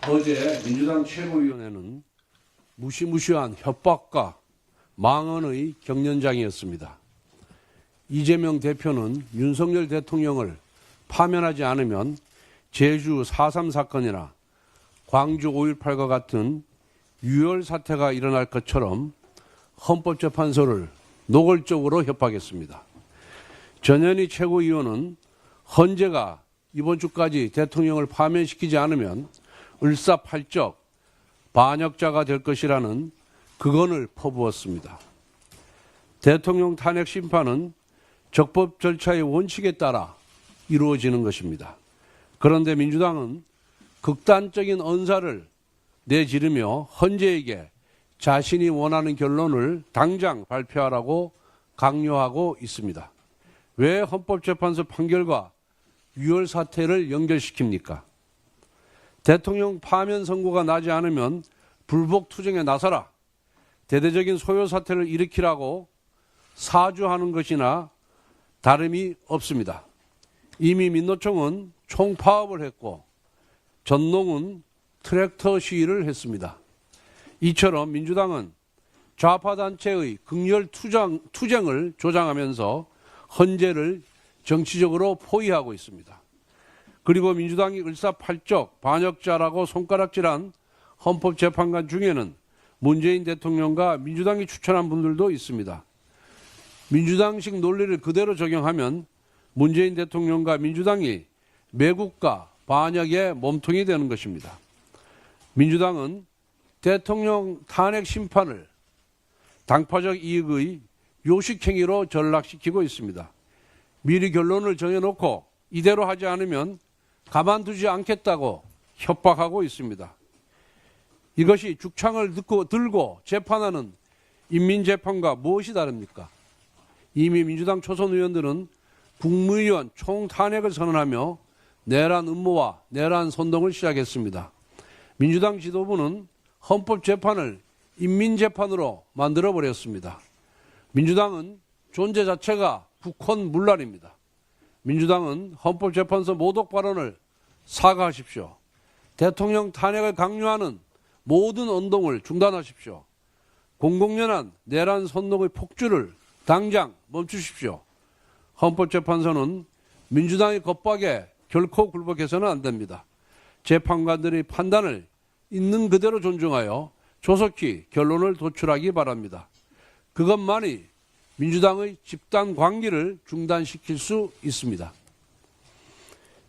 어제 민주당 최고위원회는 무시무시한 협박과 망언의 경연장이었습니다. 이재명 대표는 윤석열 대통령을 파면하지 않으면 제주 4.3 사건이나 광주 5.18과 같은 유혈 사태가 일어날 것처럼 헌법재판소를 노골적으로 협박했습니다. 전현희 최고위원은 헌재가 이번 주까지 대통령을 파면시키지 않으면 을사팔적 반역자가 될 것이라는 극언을 퍼부었습니다. 대통령 탄핵 심판은 적법 절차의 원칙에 따라 이루어지는 것입니다. 그런데 민주당은 극단적인 언사를 내지르며 헌재에게 자신이 원하는 결론을 당장 발표하라고 강요하고 있습니다. 왜 헌법재판소 판결과 유혈 사태를 연결시킵니까? 대통령 파면 선고가 나지 않으면 불복 투쟁에 나서라. 대대적인 소요 사태를 일으키라고 사주하는 것이나 다름이 없습니다. 이미 민노총은 총파업을 했고 전농은 트랙터 시위를 했습니다. 이처럼 민주당은 좌파단체의 극렬 투쟁을 조장하면서 헌재를 정치적으로 포위하고 있습니다. 그리고 민주당이 을사팔적 반역자라고 손가락질한 헌법재판관 중에는 문재인 대통령과 민주당이 추천한 분들도 있습니다. 민주당식 논리를 그대로 적용하면 문재인 대통령과 민주당이 매국가 반역의 몸통이 되는 것입니다. 민주당은 대통령 탄핵 심판을 당파적 이익의 요식행위로 전락시키고 있습니다. 미리 결론을 정해놓고 이대로 하지 않으면 가만두지 않겠다고 협박하고 있습니다. 이것이 죽창을 들고 재판하는 인민재판과 무엇이 다릅니까? 이미 민주당 초선 의원들은 국무위원 총탄핵을 선언하며 내란 음모와 내란 선동을 시작했습니다. 민주당 지도부는 헌법재판을 인민재판으로 만들어버렸습니다. 민주당은 존재 자체가 국헌문란입니다. 민주당은 헌법재판소 모독 발언을 사과하십시오. 대통령 탄핵을 강요하는 모든 운동을 중단하십시오. 공공연한 내란 선동의 폭주를 당장 멈추십시오. 헌법재판소는 민주당의 겁박에 결코 굴복해서는 안 됩니다. 재판관들의 판단을 있는 그대로 존중하여 조속히 결론을 도출하기 바랍니다. 그것만이 민주당의 집단 광기를 중단시킬 수 있습니다.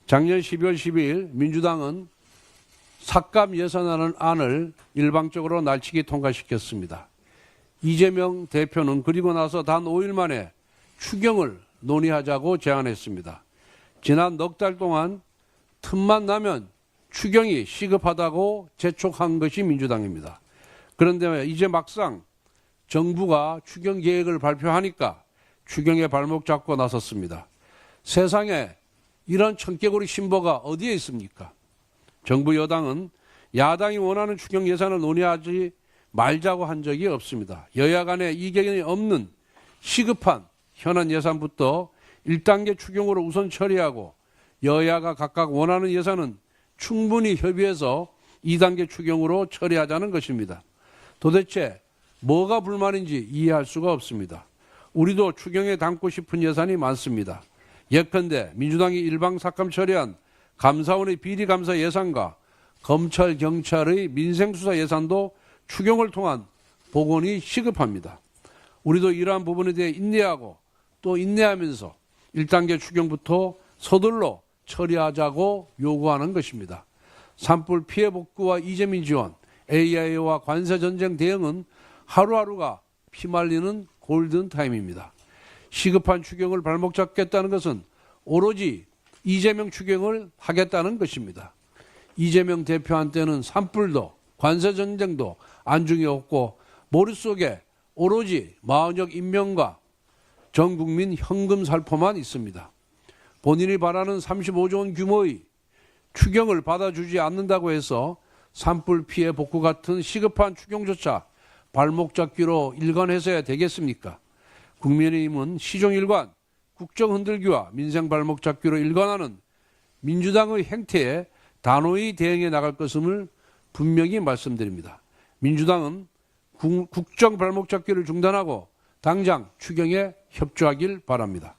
작년 12월 12일 민주당은 삭감 예산안을 일방적으로 날치기 통과시켰습니다. 이재명 대표는 그리고 나서 단 5일 만에 추경을 논의하자고 제안했습니다. 지난 넉 달 동안 틈만 나면 추경이 시급하다고 재촉한 것이 민주당입니다. 그런데 이제 막상 정부가 추경 계획을 발표하니까 추경에 발목 잡고 나섰습니다. 세상에 이런 청개구리 신보가 어디에 있습니까? 정부 여당은 야당이 원하는 추경 예산을 논의하지 말자고 한 적이 없습니다. 여야 간에 이견이 없는 시급한 현안 예산부터 1단계 추경으로 우선 처리하고 여야가 각각 원하는 예산은 충분히 협의해서 2단계 추경으로 처리하자는 것입니다. 도대체 뭐가 불만인지 이해할 수가 없습니다. 우리도 추경에 담고 싶은 예산이 많습니다. 예컨대 민주당이 일방 삭감 처리한 감사원의 비리감사 예산과 검찰, 경찰의 민생수사 예산도 추경을 통한 복원이 시급합니다. 우리도 이러한 부분에 대해 인내하고 또 인내하면서 1단계 추경부터 서둘러 처리하자고 요구하는 것입니다. 산불 피해 복구와 이재민 지원, AI와 관세전쟁 대응은 하루하루가 피말리는 골든타임입니다. 시급한 추경을 발목 잡겠다는 것은 오로지 이재명 추경을 하겠다는 것입니다. 이재명 대표한테는 산불도 관세전쟁도 안중에 없고 머릿속에 오로지 마흔역 임명과 전 국민 현금 살포만 있습니다. 본인이 바라는 35조 원 규모의 추경을 받아주지 않는다고 해서 산불 피해 복구 같은 시급한 추경조차 발목 잡기로 일관해서야 되겠습니까? 국민의힘은 시종일관 국정 흔들기와 민생 발목 잡기로 일관하는 민주당의 행태에 단호히 대응해 나갈 것임을 분명히 말씀드립니다. 민주당은 국정 발목 잡기를 중단하고 당장 추경에 협조하길 바랍니다.